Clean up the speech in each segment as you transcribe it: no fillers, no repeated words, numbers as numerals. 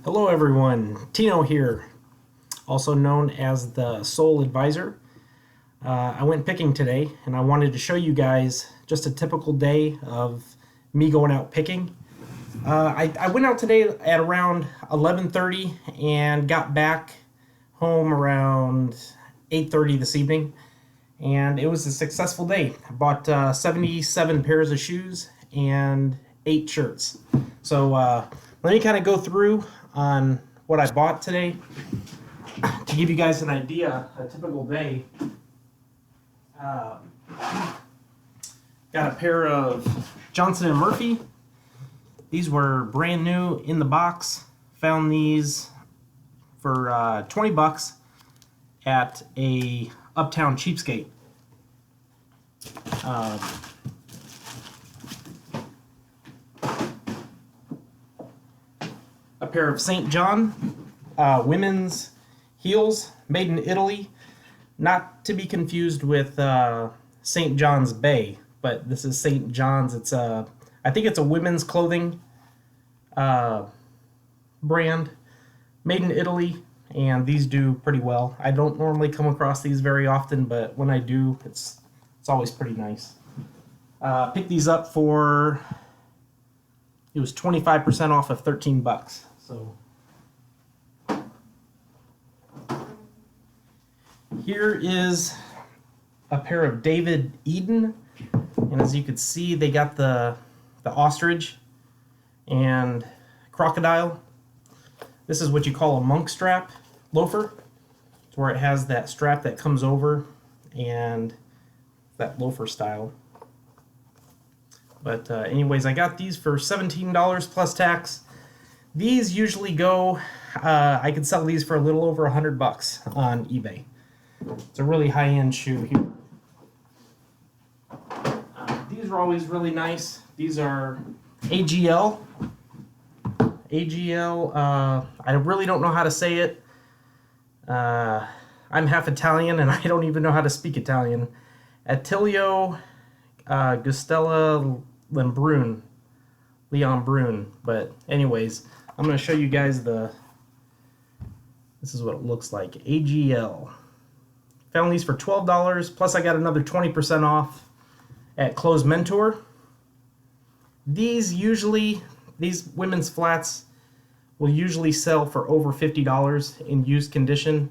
Hello everyone, Tino here, also known as the Soul Advisor. I went picking today and I wanted to show you guys just a typical day of me going out picking. I went out today at around 11:30 and got back home around 8:30 this evening, and it was a successful day. I bought 77 pairs of shoes and 8 shirts. So let me kind of go through on what I bought today to give you guys an idea, a typical day. Got a pair of Johnson & Murphy. These were brand new in the box. Found these for 20 bucks at a Uptown Cheapskate. A pair of St. John women's heels made in Italy. Not to be confused with St. John's Bay, but this is St. John's. It's I think it's a women's clothing brand made in Italy, and these do pretty well. I don't normally come across these very often, but when I do, it's always pretty nice. Picked these up for, it was 25% off of 13 bucks. So here is a pair of David Eden, and as you can see, they got the ostrich and crocodile. This is what you call a monk strap loafer. It's where it has that strap that comes over and that loafer style. But anyways, I got these for $17 plus tax. These usually go, I could sell these for a little over 100 bucks on eBay. It's a really high-end shoe here. These are always really nice. These are AGL. I really don't know how to say it. I'm half Italian and I don't even know how to speak Italian. Attilio Gustella Leon Brun. But anyways, I'm going to show you guys this is what it looks like. AGL. Found these for $12, plus I got another 20% off at Clothes Mentor. These women's flats will usually sell for over $50 in used condition.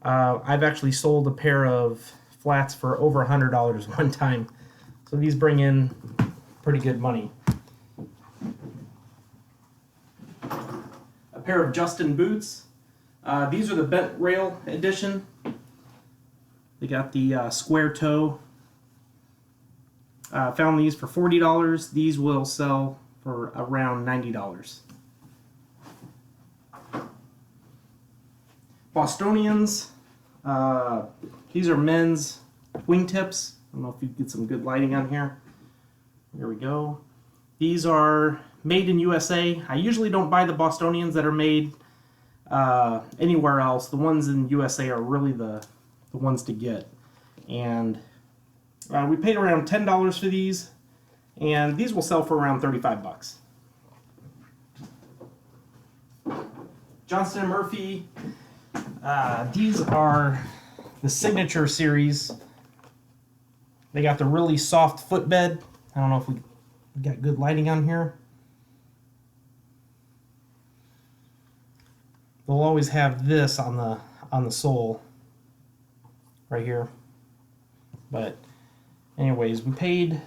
I've actually sold a pair of flats for over $100 one time. So these bring in pretty good money. A pair of Justin boots. These are the bent rail edition. They got the square toe. Found these for $40. These will sell for around $90. Bostonians. These are men's wingtips. I don't know if you can get some good lighting on here. There we go. These are made in USA. I usually don't buy the Bostonians that are made anywhere else. The ones in USA are really the ones to get. And we paid around $10 for these, and these will sell for around 35 bucks. Johnson & Murphy. These are the Signature series. They got the really soft footbed. I don't know if we got good lighting on here. They'll always have this on the sole right here. But anyways, we paid,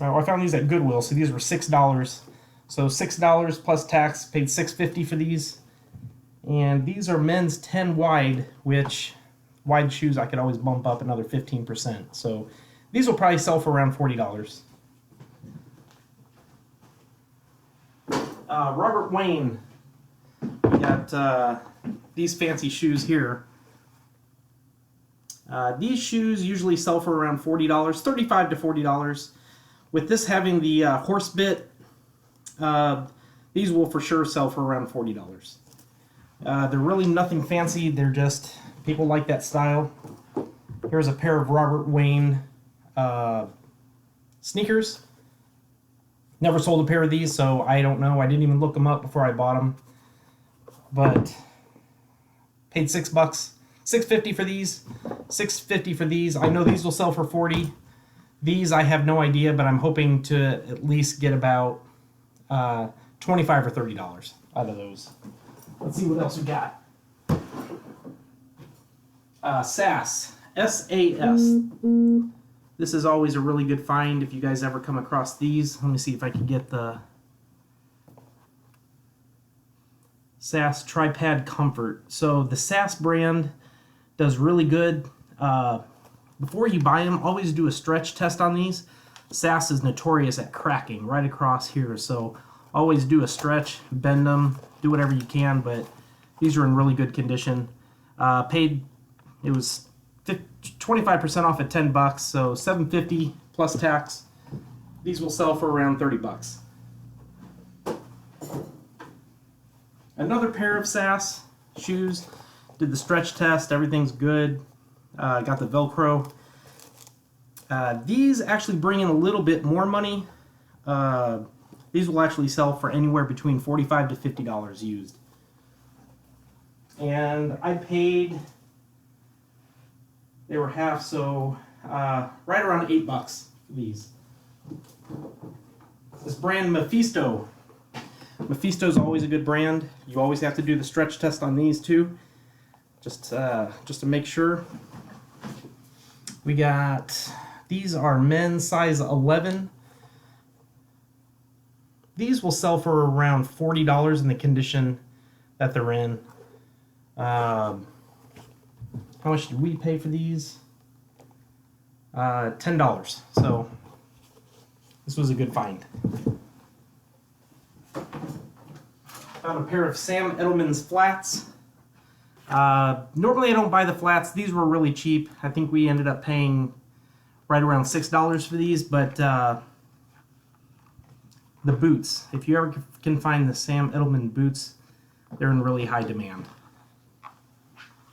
I found these at Goodwill, so these were $6. So $6 plus tax, paid $6.50 for these. And these are men's 10 wide, which wide shoes I could always bump up another 15%. So these will probably sell for around $40. Robert Wayne. We got these fancy shoes here. These shoes usually sell for around $40, $35 to $40. With this having the horse bit, these will for sure sell for around $40. They're really nothing fancy. They're just, people like that style. Here's a pair of Robert Wayne sneakers. Never sold a pair of these, so I don't know. I didn't even look them up before I bought them. But paid $6, $6.50 for these, $6.50 for these. I know these will sell for $40. These I have no idea, but I'm hoping to at least get about $25 or $30 out of those. Let's see what else we got. SAS, S-A-S. This is always a really good find if you guys ever come across these. Let me see if I can get the SAS Tripod Comfort. So the SAS brand does really good. Before you buy them, always do a stretch test on these. SAS is notorious at cracking right across here, so always do a stretch, bend them, do whatever you can, but these are in really good condition. It was 25% off at $10, so $7.50 plus tax. These will sell for around $30. Another pair of SAS shoes. Did the stretch test, everything's good. Got the Velcro. These actually bring in a little bit more money. These will actually sell for anywhere between $45 to $50 used. And I paid, they were half, so right around $8 for these. This brand Mephisto. Mephisto's always a good brand. You always have to do the stretch test on these too, just to make sure. We got, these are men's size 11. These will sell for around $40 in the condition that they're in. How much did we pay for these? $10. So this was a good find. Found a pair of Sam Edelman's flats. Normally I don't buy the flats. These were really cheap. I think we ended up paying right around $6 for these, but the boots, if you ever can find the Sam Edelman boots, they're in really high demand.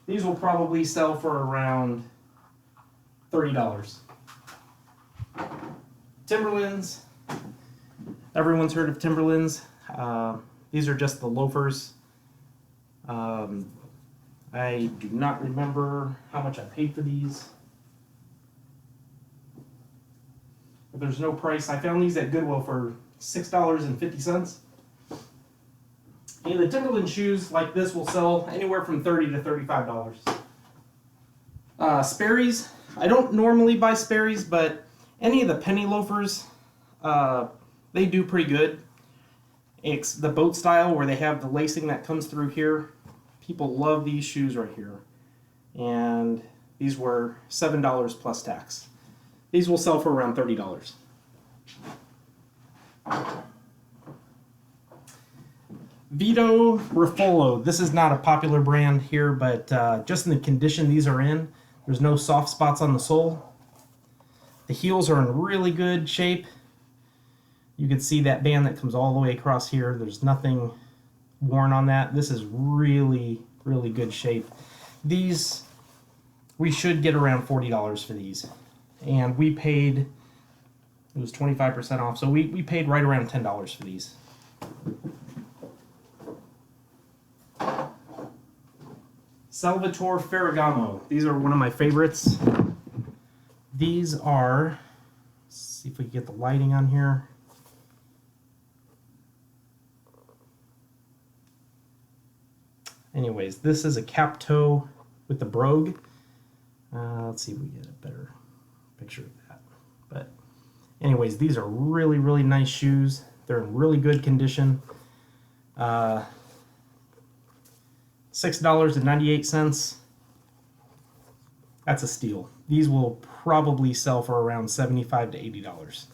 These will probably sell for around $30. Timberlands. Everyone's heard of Timberlands. These are just the loafers. I do not remember how much I paid for these. But there's no price. I found these at Goodwill for $6.50. And the Timberland shoes like this will sell anywhere from $30 to $35. Sperry's. I don't normally buy Sperry's, but any of the penny loafers, they do pretty good. It's the boat style where they have the lacing that comes through here. People love these shoes right here. And these were $7 plus tax. These will sell for around $30. Vito Ruffolo. This is not a popular brand here, but just in the condition these are in, there's no soft spots on the sole. The heels are in really good shape. You can see that band that comes all the way across here. There's nothing worn on that. This is really, really good shape. These, we should get around $40 for these. And we paid, it was 25% off, so we paid right around $10 for these. Salvatore Ferragamo. These are one of my favorites. These are, let's see if we can get the lighting on here. Anyways, this is a cap toe with the brogue. Let's see if we get a better picture of that. But anyways, these are really, really nice shoes. They're in really good condition. $6.98. That's a steal. These will probably sell for around $75 to $80.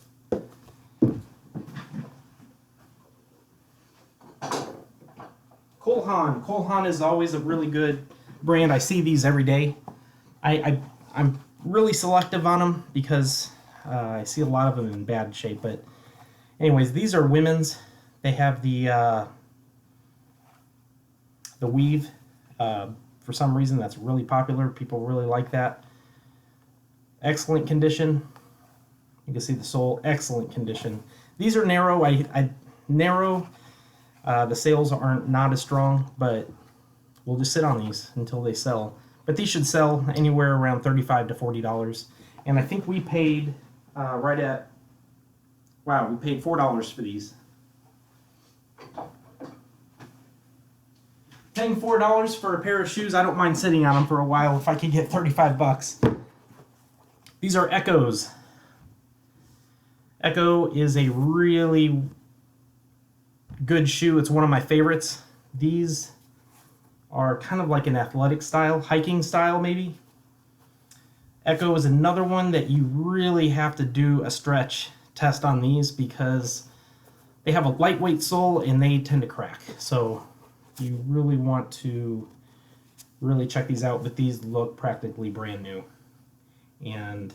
Cole Haan. Cole Haan is always a really good brand. I see these every day. I'm really selective on them because I see a lot of them in bad shape. But anyways, these are women's. They have the weave. For some reason, that's really popular. People really like that. Excellent condition. You can see the sole, excellent condition. These are narrow. Narrow. The sales aren't not as strong, but we'll just sit on these until they sell. But these should sell anywhere around $35 to $40. And I think we paid right at, wow, we paid $4 for these. Paying $4 for a pair of shoes, I don't mind sitting on them for a while if I could get 35 bucks. These are Echoes. Echo is a really good shoe. It's one of my favorites. These are kind of like an athletic style, hiking style maybe. Echo is another one that you really have to do a stretch test on these because they have a lightweight sole and they tend to crack. So you really want to really check these out, but these look practically brand new. And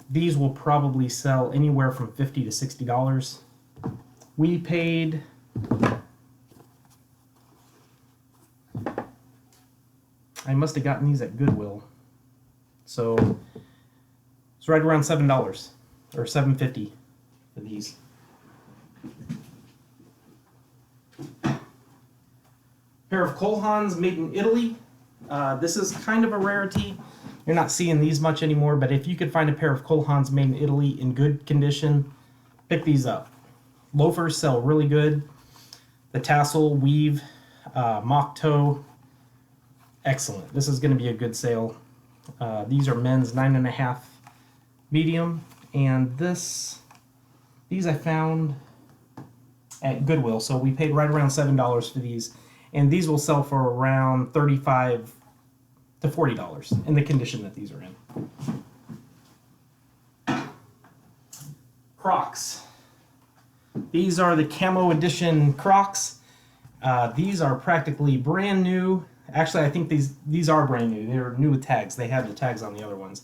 these will probably sell anywhere from $50 to $60. We paid I must have gotten these at Goodwill. So it's right around $7 or $7.50 for these. Pair of Colhans made in Italy. This is kind of a rarity. You're not seeing these much anymore, but if you could find a pair of Colhans made in Italy in good condition, pick these up. Loafers sell really good. The tassel, weave, mock toe, excellent. This is going to be a good sale. These are men's 9.5 medium, and these I found at Goodwill, so we paid right around $7 for these, and these will sell for around $35 to $40 in the condition that these are in. Crocs. These are the camo edition Crocs. These are practically brand new. Actually, I think these are brand new. They're new with tags. They have the tags on the other ones.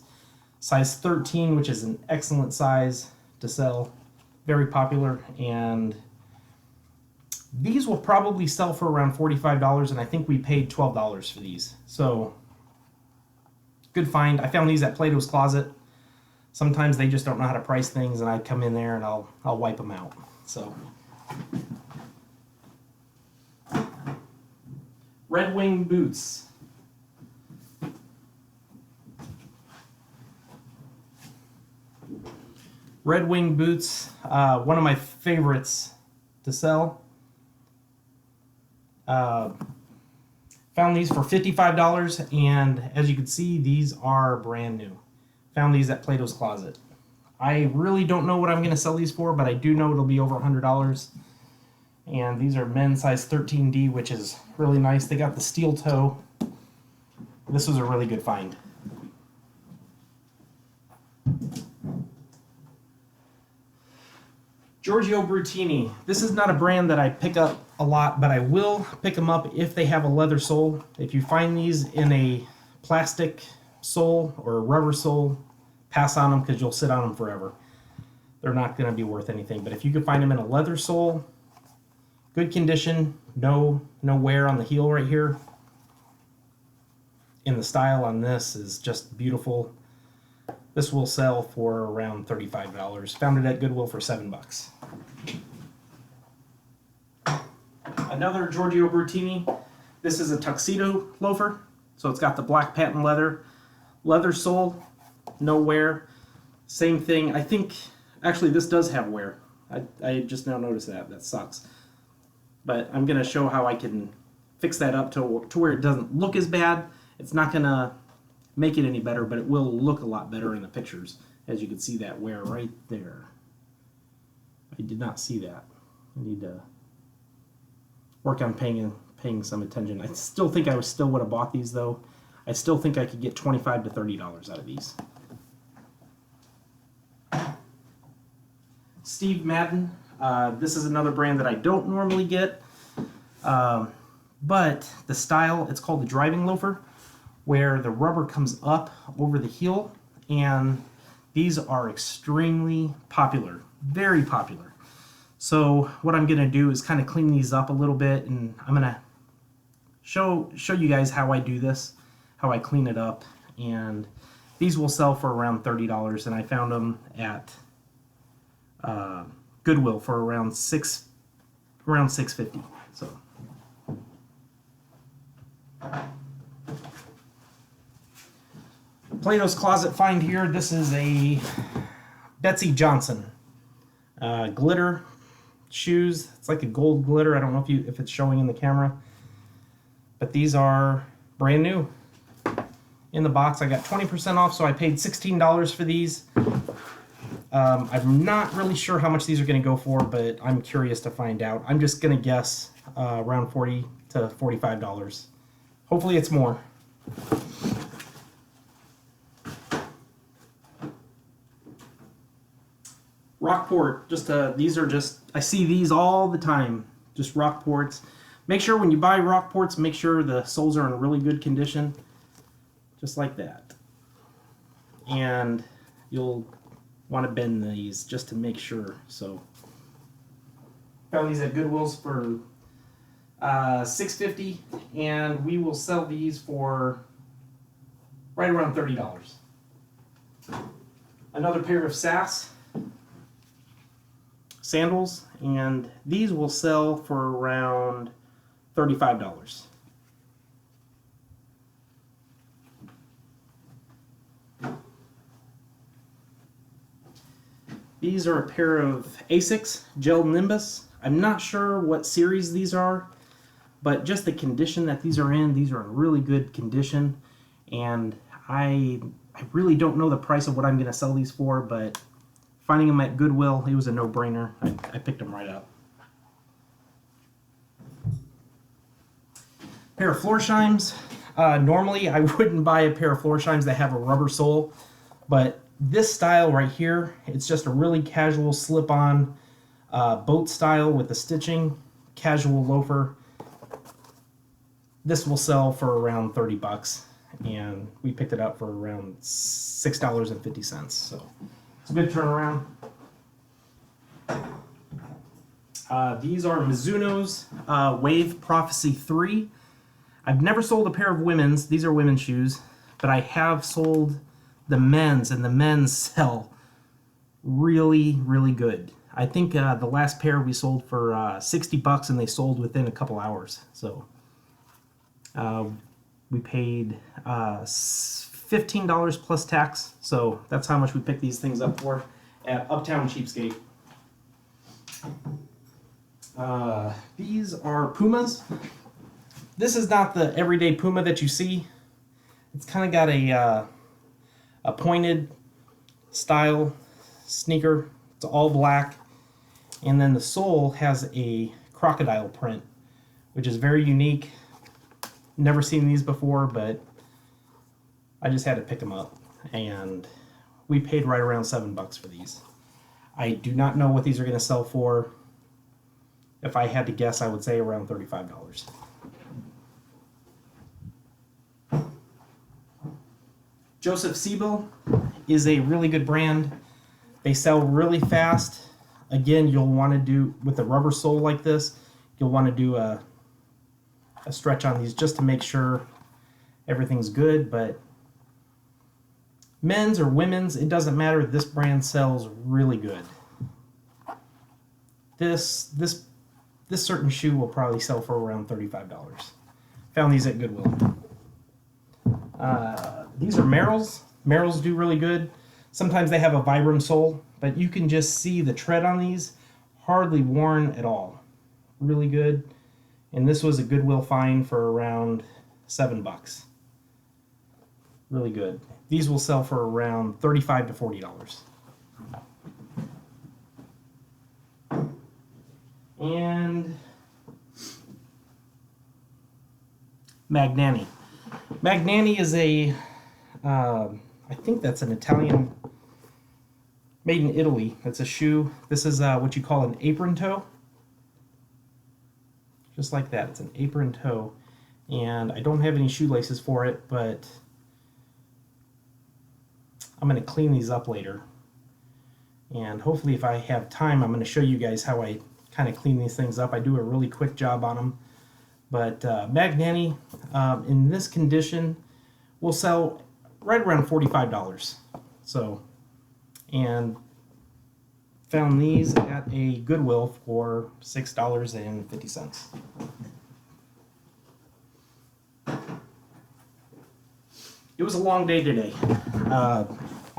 Size 13, which is an excellent size to sell. Very popular. And these will probably sell for around $45, and I think we paid $12 for these. So, good find. I found these at Plato's Closet. Sometimes they just don't know how to price things, and I come in there and I'll wipe them out. So, Red Wing boots. Red Wing boots, one of my favorites to sell. Found these for $55, and as you can see, these are brand new. Found these at Plato's Closet. I really don't know what I'm going to sell these for, but I do know it'll be over $100. And these are men's size 13D, which is really nice. They got the steel toe. This was a really good find. Giorgio Brutini. This is not a brand that I pick up a lot, but I will pick them up if they have a leather sole. If you find these in a plastic sole or a rubber sole, pass on them because you'll sit on them forever. They're not going to be worth anything. But if you can find them in a leather sole, good condition, no wear on the heel right here. And the style on this is just beautiful. This will sell for around $35. Found it at Goodwill for $7. Another Giorgio Brutini. This is a tuxedo loafer. So it's got the black patent leather sole, no wear. Same thing. I think, actually this does have wear. I just now noticed that. That sucks. But I'm going to show how I can fix that up to where it doesn't look as bad. It's not going to make it any better, but it will look a lot better in the pictures. As you can see that wear right there. I did not see that. I need to work on paying some attention. I still think I still would have bought these though. I still think I could get $25 to $30 out of these. Steve Madden. This is another brand that I don't normally get, but the style, it's called the driving loafer, where the rubber comes up over the heel, and these are extremely popular, very popular. So what I'm going to do is kind of clean these up a little bit, and I'm going to show you guys how I do this, how I clean it up, and these will sell for around $30, and I found them at Goodwill for around $6.50. So Plato's closet find here. This is a Betsy Johnson glitter shoes. It's like a gold glitter. I don't know if it's showing in the camera, but these are brand new in the box. I got 20% off, so I paid $16 for these. I'm not really sure how much these are going to go for, but I'm curious to find out. I'm just going to guess around $40 to $45. Hopefully it's more. Rockport, these are just, I see these all the time, just Rockports. Make sure when you buy Rockports, make sure the soles are in really good condition, just like that. And you'll want to bend these just to make sure. So found these at Goodwill's for $6.50, and we will sell these for right around $30. Another pair of sandals, and these will sell for around $35. These are a pair of Asics Gel Nimbus. I'm not sure what series these are, but just the condition that these are in really good condition, and I really don't know the price of what I'm going to sell these for, but finding them at Goodwill, it was a no-brainer. I picked them right up. Pair of Floorshimes. Normally, I wouldn't buy a pair of Floorshimes that have a rubber sole, but this style right here, it's just a really casual slip-on boat style with the stitching, casual loafer. This will sell for around 30 bucks, and we picked it up for around $6.50. So it's a good turnaround. These are Mizuno's Wave Prophecy 3. I've never sold a pair of women's. These are women's shoes, but I have sold the men's, and the men's sell really, really good. I think the last pair we sold for 60 bucks, and they sold within a couple hours. So we paid $15 plus tax. So that's how much we picked these things up for at Uptown Cheapskate. These are Pumas. This is not the everyday Puma that you see. It's kind of got a pointed style sneaker. It's all black, and then the sole has a crocodile print, which is very unique. Never seen these before, but I just had to pick them up, and we paid right around $7 for these. I do not know what these are going to sell for. If I had to guess, I would say around $35. Joseph Siebel is a really good brand. They sell really fast. Again, you'll want to do, with a rubber sole like this, you'll want to do a stretch on these just to make sure everything's good. But men's or women's, it doesn't matter. This brand sells really good. This certain shoe will probably sell for around $35. Found these at Goodwill. These are Merrell's. Merrell's do really good. Sometimes they have a Vibram sole, but you can just see the tread on these. Hardly worn at all. Really good. And this was a Goodwill find for around $7. Really good. These will sell for around $35 to $40. And Magnani. Magnani is a, I think that's an Italian, made in Italy. That's a shoe. This is what you call an apron toe. Just like that. It's an apron toe. And I don't have any shoelaces for it, but I'm going to clean these up later. And hopefully if I have time, I'm going to show you guys how I kind of clean these things up. I do a really quick job on them. But Magnani, in this condition, will sell right around $45. So, and Found these at a Goodwill for $6.50. It was a long day today. I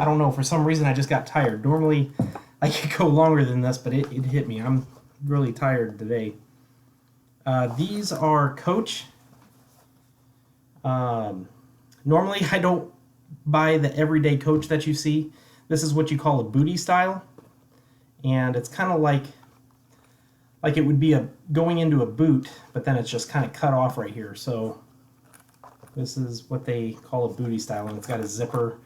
don't know, for some reason I just got tired. Normally I could go longer than this, but it hit me. I'm really tired today. These are Coach. Normally I don't buy the everyday Coach that you see. This is what you call a booty style. And it's kind of like it would be going into a boot, but then it's just kind of cut off right here. So this is what they call a booty style, and it's got a zipper.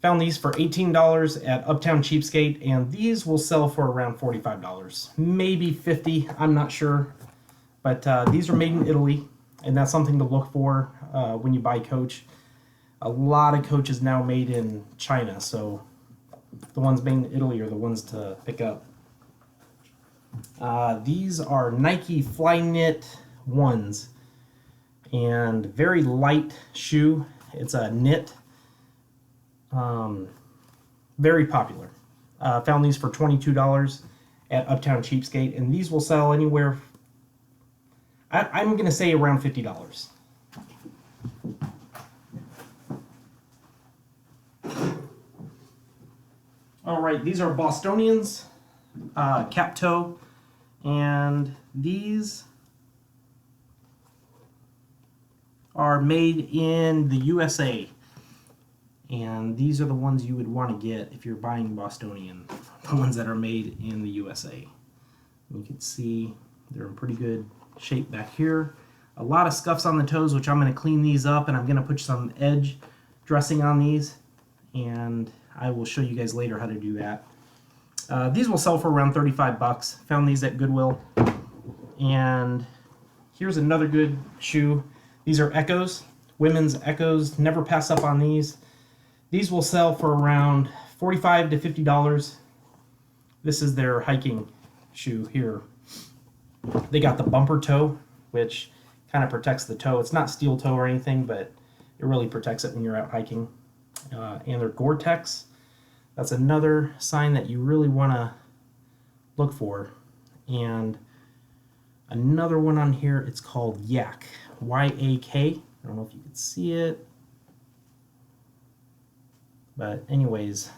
Found these for $18 at Uptown Cheapskate, and these will sell for around $45, maybe $50. I'm not sure, but these are made in Italy, and that's something to look for when you buy Coach. A lot of Coach is now made in China, so the ones made in Italy are the ones to pick up. These are Nike Flyknit ones, and very light shoe. It's a knit. Very popular. Found these for $22 at Uptown Cheapskate, and these will sell anywhere, I'm going to say around $50. All right, these are Bostonians, cap toe, and these are made in the USA. And these are the ones you would want to get if you're buying Bostonian, the ones that are made in the USA. You can see they're in pretty good shape back here. A lot of scuffs on the toes, which I'm going to clean these up, and I'm going to put some edge dressing on these, and I will show you guys later how to do that. These will sell for around 35 bucks. Found these at Goodwill. And here's another good shoe. These are Echoes, women's Echoes. Never pass up on these. These will sell for around $45 to $50. This is their hiking shoe here. They got the bumper toe, which kind of protects the toe. It's not steel toe or anything, but it really protects it when you're out hiking. And they're Gore-Tex. That's another sign that you really want to look for. And another one on here, it's called Yak, Y-A-K. I don't know if you can see it. But anyways,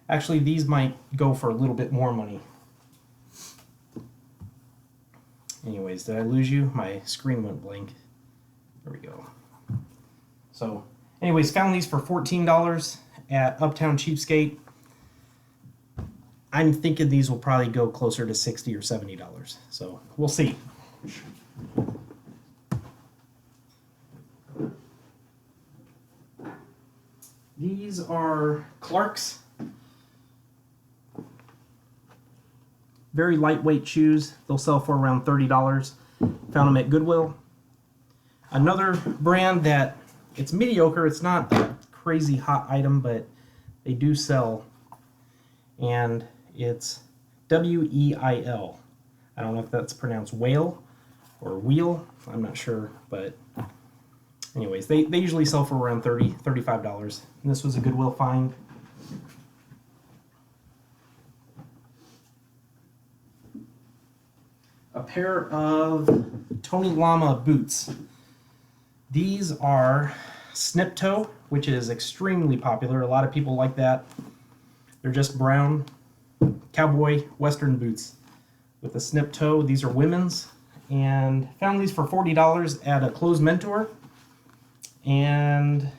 actually these might go for a little bit more money. Anyways, did I lose you? My screen went blank. There we go. So anyways, found these for $14 at Uptown Cheapskate. I'm thinking these will probably go closer to $60 or $70. So we'll see. These are Clark's. Very lightweight shoes. They'll sell for around $30. Found them at Goodwill. Another brand that it's mediocre. It's not a crazy hot item, but they do sell. And it's W-E-I-L. I don't know if that's pronounced whale or wheel. I'm not sure, but anyways, they usually sell for around $30, $35. And this was a Goodwill find. A pair of Tony Lama boots. These are snip toe, which is extremely popular. A lot of people like that. They're just brown cowboy western boots with a snip toe. These are women's, and found these for $40 at a Clothes Mentor. And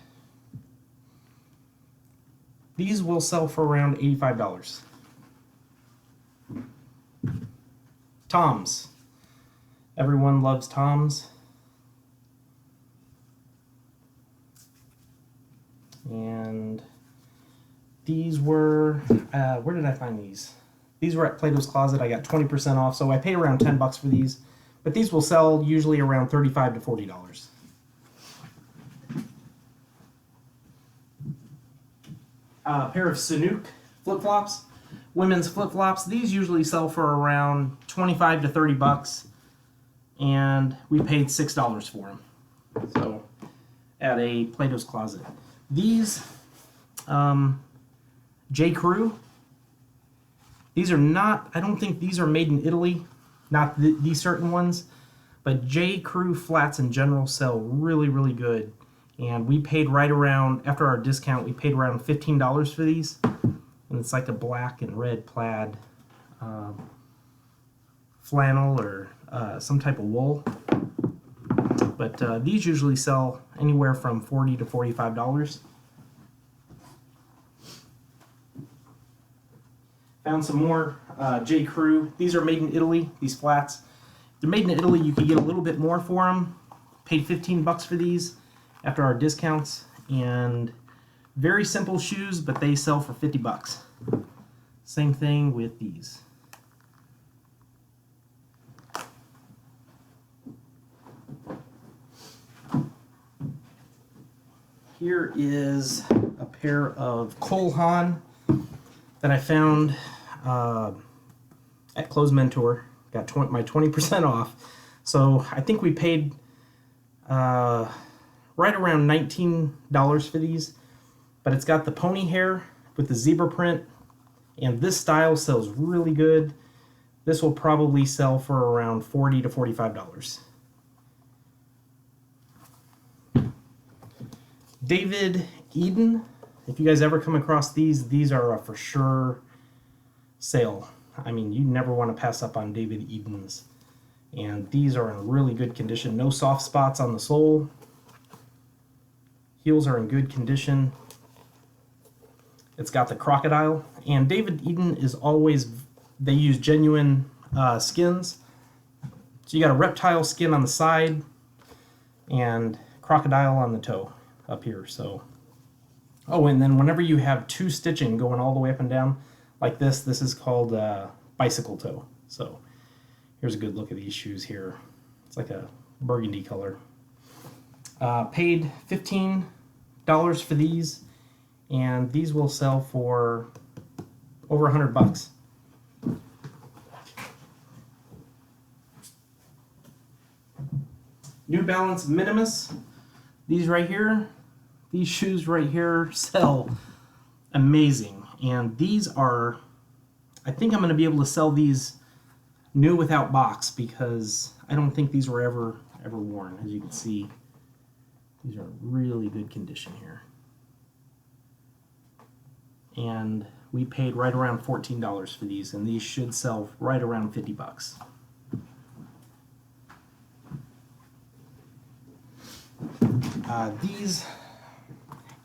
these will sell for around $85. Toms. Everyone loves Toms. And these were, where did I find these? These were at Plato's Closet. I got 20% off, so I paid around 10 bucks for these. But these will sell usually around $35 to $40. A pair of Sanuk flip-flops, women's flip-flops. These usually sell for around 25 to 30 bucks, and we paid $6 for them. So, at a Plato's Closet. These, J. Crew, These are not, I don't think these are made in Italy, not these certain ones, but J. Crew flats in general sell really, really good. And we paid right around, after our discount, we paid around $15 for these. And it's like a black and red plaid flannel or some type of wool. But these usually sell anywhere from $40 to $45. Found some more J. Crew. These are made in Italy, these flats. They're made in Italy. You could get a little bit more for them. Paid 15 bucks for these after our discounts. And very simple shoes, but they sell for 50 bucks. Same thing with these. Here is a pair of Cole Haan that I found at Clothes Mentor. Got my 20% off. So I think we paid right around $19 for these. But it's got the pony hair with the zebra print. And this style sells really good. This will probably sell for around $40 to $45. David Eden. If you guys ever come across these are a for sure sale. I mean, you never want to pass up on David Eden's. And these are in really good condition. No soft spots on the sole. Heels are in good condition. It's got the crocodile. And David Eden is always, they use genuine skins. So you got a reptile skin on the side and crocodile on the toe up here. So, oh, and then whenever you have two stitching going all the way up and down like this is called bicycle toe. So here's a good look at these shoes here. It's like a burgundy color. Paid $15 for these, and these will sell for over 100 bucks. New Balance Minimus. These right here, these shoes right here sell amazing. And these are, I think I'm going to be able to sell these new without box because I don't think these were ever worn. As you can see, these are in really good condition here. And we paid right around $14 for these, and these should sell right around 50 bucks. These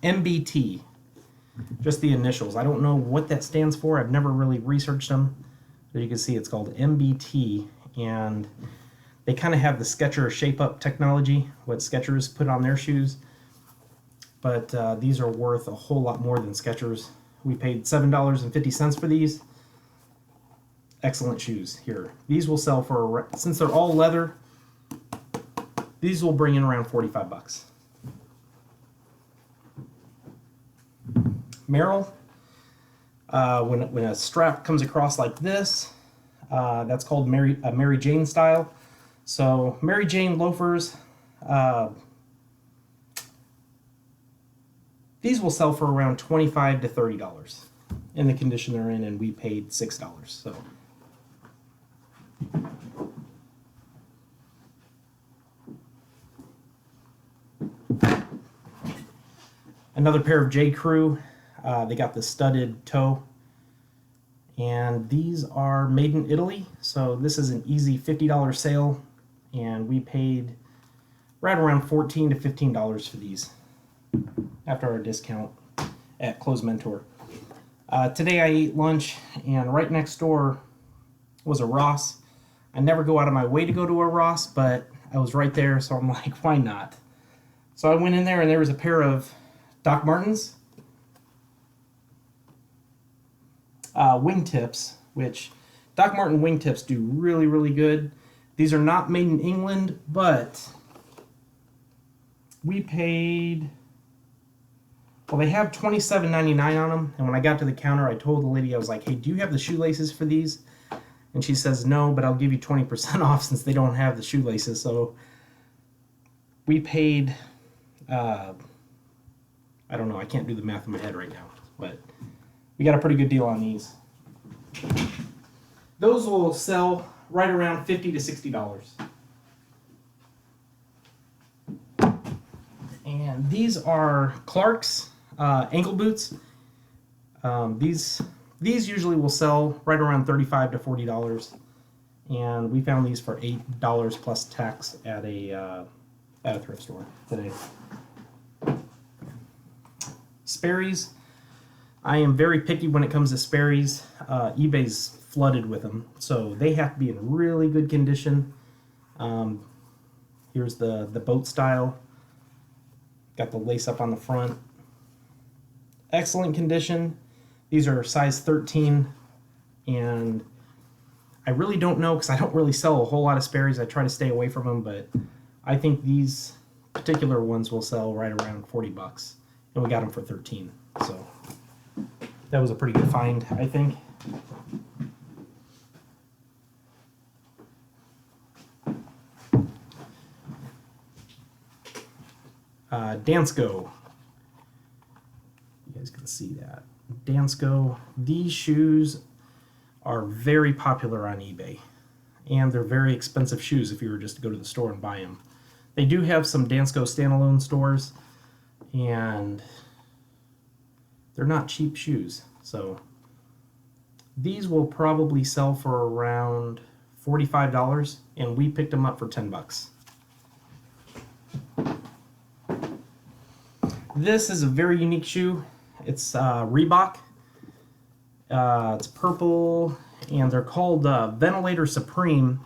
MBT, just the initials. I don't know what that stands for. I've never really researched them. But you can see it's called MBT, and they kind of have the Skechers shape-up technology, what Skechers put on their shoes. But these are worth a whole lot more than Skechers. We paid $7.50 for these. Excellent shoes here. These will sell for, since they're all leather, these will bring in around 45 bucks. Merrell, when a strap comes across like this, that's called Mary Jane style. So Mary Jane loafers, these will sell for around $25 to $30 in the condition they're in, and we paid $6. So another pair of J. Crew. They got the studded toe, and these are made in Italy. So this is an easy $50 sale, and we paid right around $14 to $15 for these after our discount at Clothes Mentor. Today I ate lunch, and right next door was a Ross. I never go out of my way to go to a Ross, but I was right there, so I'm like, why not? So I went in there, and there was a pair of Doc Martens wingtips, which Doc Marten wingtips do really, really good. These are not made in England, but we paid, well, they have $27.99 on them, and when I got to the counter, I told the lady, I was like, hey, do you have the shoelaces for these? And she says, no, but I'll give you 20% off since they don't have the shoelaces. So we paid, I don't know, I can't do the math in my head right now, but we got a pretty good deal on these. Those will sell right around $50 to $60. And these are Clark's ankle boots. These usually will sell right around $35 to $40. And we found these for $8 plus tax at a thrift store today. Sperry's. I am very picky when it comes to Sperry's. eBay's flooded with them, so they have to be in really good condition. Here's the boat style. Got the lace up on the front. Excellent condition. These are size 13, and I really don't know because I don't really sell a whole lot of Sperry's. I try to stay away from them, but I think these particular ones will sell right around $40, and we got them for 13. So that was a pretty good find, I think. Dansko. You guys can see that. Dansko. These shoes are very popular on eBay, and they're very expensive shoes if you were just to go to the store and buy them. They do have some Dansko standalone stores, and they're not cheap shoes. So these will probably sell for around $45, and we picked them up for $10. This is a very unique shoe. It's Reebok. It's purple, and they're called Ventilator Supreme,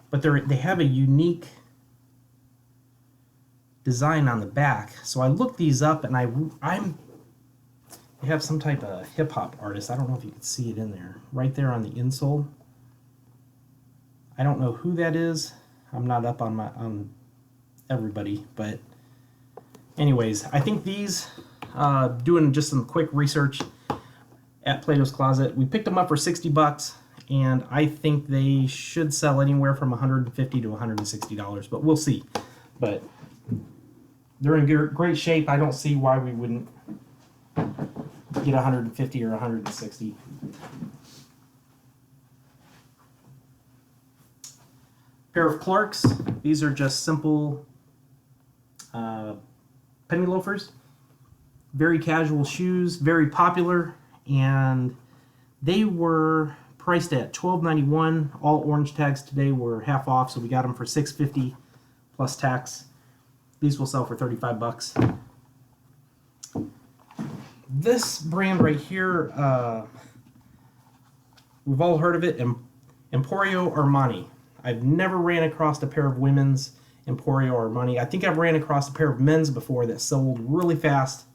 but they have a unique design on the back. So I looked these up, and they have some type of hip hop artist. I don't know if you can see it in there, right there on the insole. I don't know who that is. I'm not up on everybody, but anyways, I think these, doing just some quick research at Plato's Closet, we picked them up for $60, and I think they should sell anywhere from $150 to $160, but we'll see. But they're in great shape. I don't see why we wouldn't get $150 or $160. Pair of Clark's. These are just simple penny loafers. Very casual shoes, very popular, and they were priced at $12.91. All orange tags today were half off, so we got them for $6.50 plus tax. These will sell for $35. This brand right here, we've all heard of it, Emporio Armani. I've never ran across a pair of women's Emporio Armani. I think I've ran across a pair of men's before that sold really fast.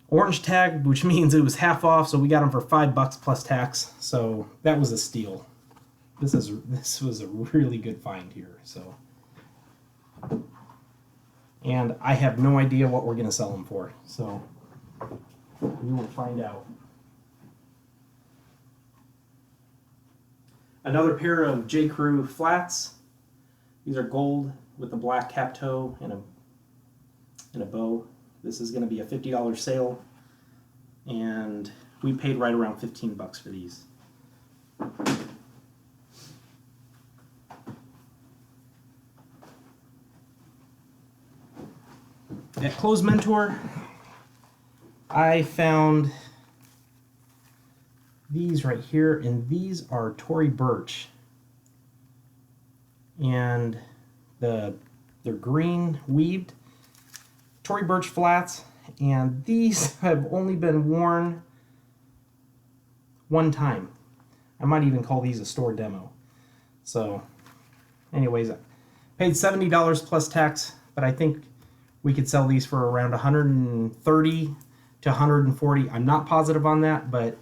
Orange tag, which means it was half off, so we got them for $5 plus tax. So that was a steal. This was a really good find here. So, and I have no idea what we're gonna sell them for. So we will find out. Another pair of J. Crew flats. These are gold with a black cap toe and a bow. This is going to be a $50 sale, and we paid right around $15 for these. At Clothes Mentor, I found these right here, and these are Tory Burch, and they're green weaved Tory Burch flats, and these have only been worn one time. I might even call these a store demo. So anyways, I paid $70 plus tax, but I think we could sell these for around $130 to $140. I'm not positive on that, but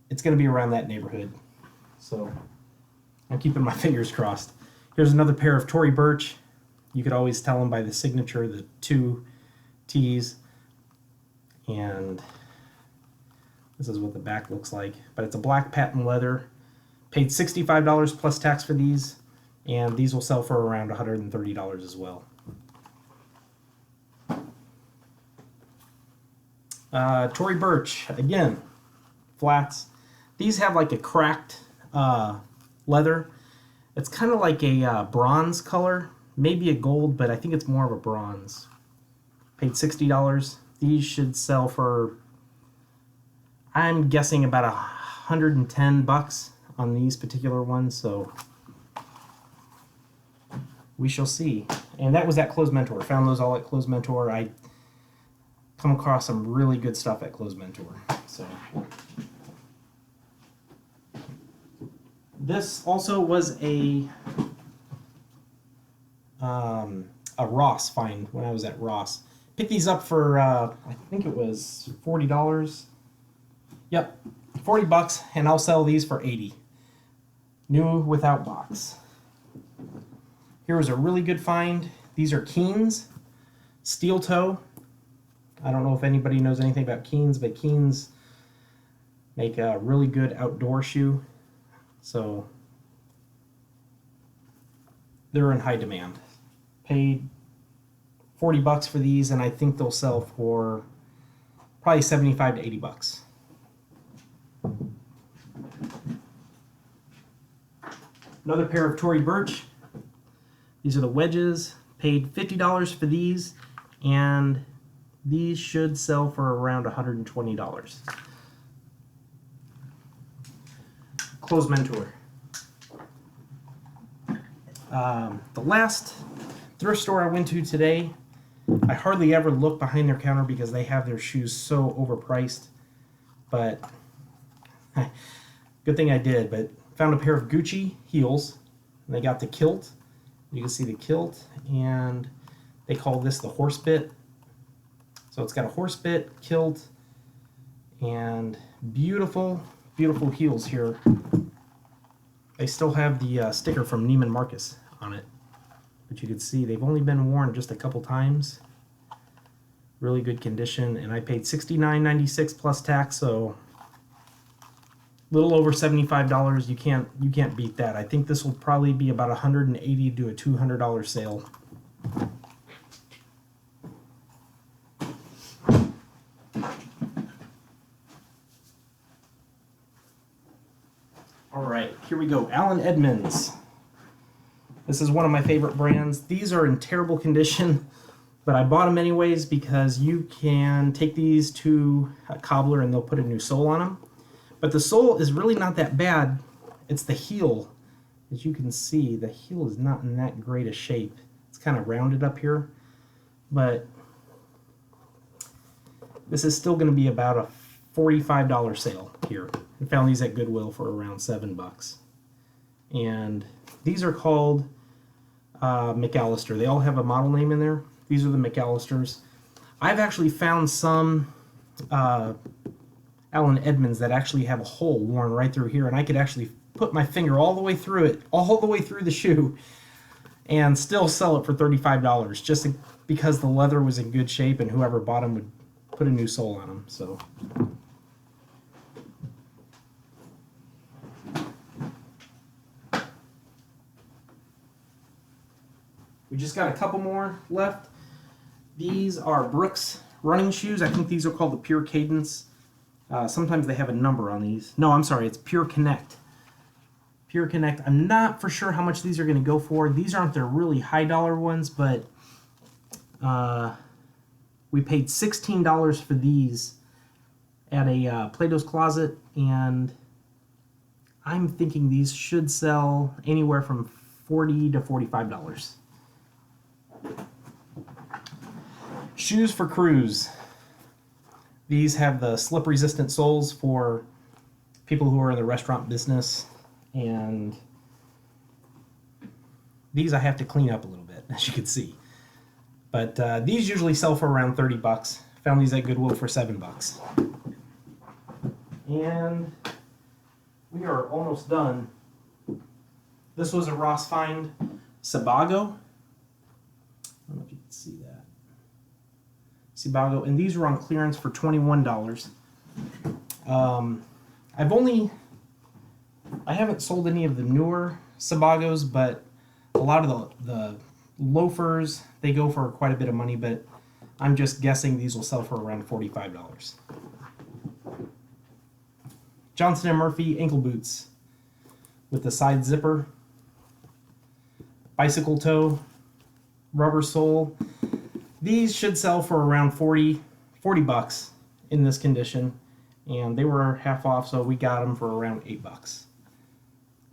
it's going to be around that neighborhood. So I'm keeping my fingers crossed. Here's another pair of Tory Burch. You could always tell them by the signature, the 2 T's. And this is what the back looks like. But it's a black patent leather. Paid $65 plus tax for these. And these will sell for around $130 as well. Tory Burch, again. flats. These have like a cracked leather. It's kind of like a bronze color, maybe a gold, but I think it's more of a bronze. Paid $60. These should sell for, I'm guessing, about $110 on these particular ones, so we shall see. And that was at Clothes Mentor. Found those all at Clothes Mentor. I come across some really good stuff at Clothes Mentor. So this also was a Ross find when I was at Ross. Picked these up for I think it was $40. Yep, $40, and I'll sell these for $80. New without box. Here was a really good find. These are Keens, steel toe. I don't know if anybody knows anything about Keens, but Keens make a really good outdoor shoe. So they're in high demand. Paid $40 for these, and I think they'll sell for probably $75 to $80. Another pair of Tory Burch. These are the wedges. Paid $50 for these, and these should sell for around $120. Clothes Mentor. The last thrift store I went to today, I hardly ever look behind their counter because they have their shoes so overpriced. But good thing I did. But found a pair of Gucci heels. And they got the kilt. You can see the kilt, and they call this the horse bit. So it's got a horse bit, kilt, and beautiful, beautiful heels here. They still have the sticker from Neiman Marcus on it. But you can see they've only been worn just a couple times. Really good condition, and I paid $69.96 plus tax, so a little over $75. You can't beat that. I think this will probably be about $180 to a $200 sale. All right, here we go. Allen Edmonds. This is one of my favorite brands. These are in terrible condition, but I bought them anyways because you can take these to a cobbler and they'll put a new sole on them. But the sole is really not that bad. It's the heel. As you can see, the heel is not in that great a shape. It's kind of rounded up here, but this is still going to be about a $45 sale here. I found these at Goodwill for around $7. And these are called McAllister. They all have a model name in there. These are the McAllisters. I've actually found some Allen Edmonds that actually have a hole worn right through here, and I could actually put my finger all the way through it, all the way through the shoe, and still sell it for $35 just because the leather was in good shape and whoever bought them would put a new sole on them. So we just got a couple more left. These are Brooks running shoes. I think these are called the Pure Cadence. Sometimes they have a number on these. No, I'm sorry, it's Pure Connect. Pure Connect. I'm not for sure how much these are going to go for. These aren't their really high dollar ones, but we paid $16 for these at a Plato's Closet, and I'm thinking these should sell anywhere from $40 to $45. Shoes for cruise. These have the slip resistant soles for people who are in the restaurant business, and these I have to clean up a little bit, as you can see. But these usually sell for around $30. Found these at Goodwill for $7. And we are almost done. This was a Ross find, Sebago. I don't know if you can see that. Sebago, and these were on clearance for $21. I haven't sold any of the newer Sebagos, but a lot of the loafers, they go for quite a bit of money, but I'm just guessing these will sell for around $45. Johnson & Murphy ankle boots with the side zipper, bicycle toe, rubber sole. These should sell for around 40 bucks in this condition, and they were half off, so we got them for around 8 bucks.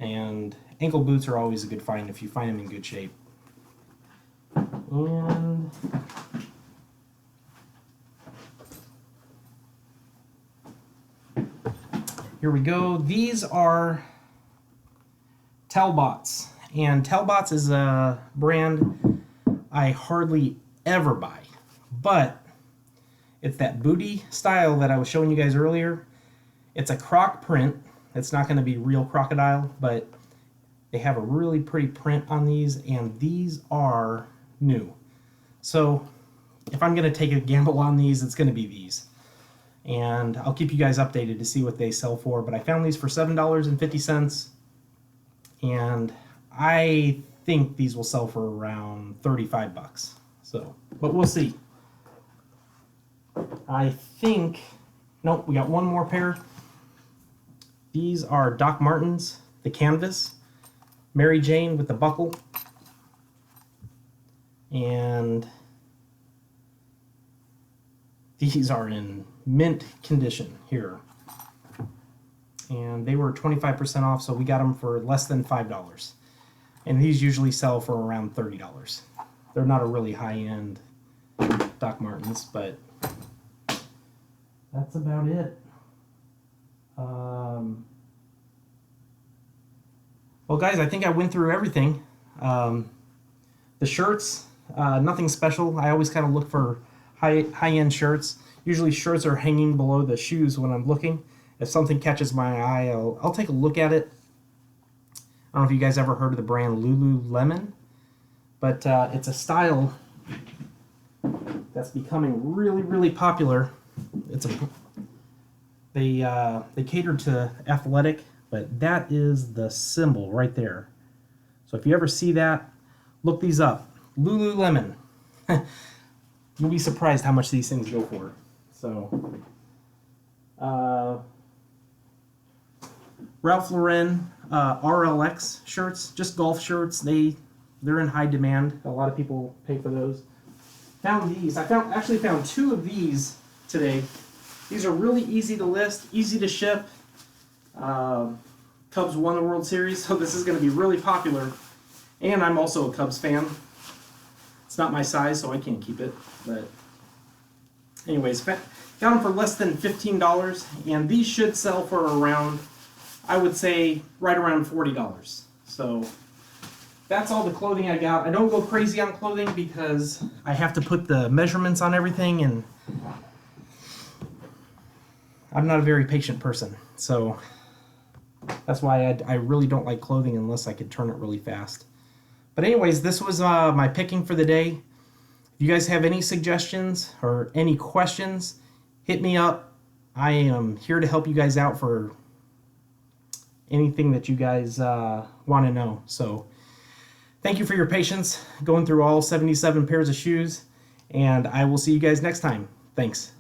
And ankle boots are always a good find if you find them in good shape. And here we go. These are Talbots, and Talbots is a brand I hardly ever buy, but it's that booty style that I was showing you guys earlier. It's a croc print. It's not going to be real crocodile, but they have a really pretty print on these, and these are new. So if I'm going to take a gamble on these, it's going to be these. And I'll keep you guys updated to see what they sell for, but I found these for $7.50, and I think these will sell for around 35 bucks. So, but we'll see. I think, nope, we got one more pair. These are Doc Martens, the canvas, Mary Jane with the buckle, and these are in mint condition here. And they were 25% off, so we got them for less than $5. And these usually sell for around $30. They're not a really high-end Doc Martens, but that's about it. Well, guys, I think I went through everything. The shirts, nothing special. I always kind of look for high-end shirts. Usually shirts are hanging below the shoes when I'm looking. If something catches my eye, I'll take a look at it. I don't know if you guys ever heard of the brand Lululemon, but it's a style that's becoming really, really popular. They cater to athletic, but that is the symbol right there. So if you ever see that, look these up. Lululemon. You'll be surprised how much these things go for. So, Ralph Lauren RLX shirts, just golf shirts. They're in high demand. A lot of people pay for those. Found these. I actually found two of these today. These are really easy to list, easy to ship. Cubs won the World Series, so this is going to be really popular. And I'm also a Cubs fan. It's not my size, so I can't keep it. But anyways, got them for less than $15, and these should sell for around, I would say, right around $40. So that's all the clothing I got. I don't go crazy on clothing because I have to put the measurements on everything, and I'm not a very patient person. So that's why I really don't like clothing unless I could turn it really fast. But anyways, this was my picking for the day. If you guys have any suggestions or any questions, hit me up. I am here to help you guys out for anything that you guys want to know. So thank you for your patience going through all 77 pairs of shoes, and I will see you guys next time. Thanks.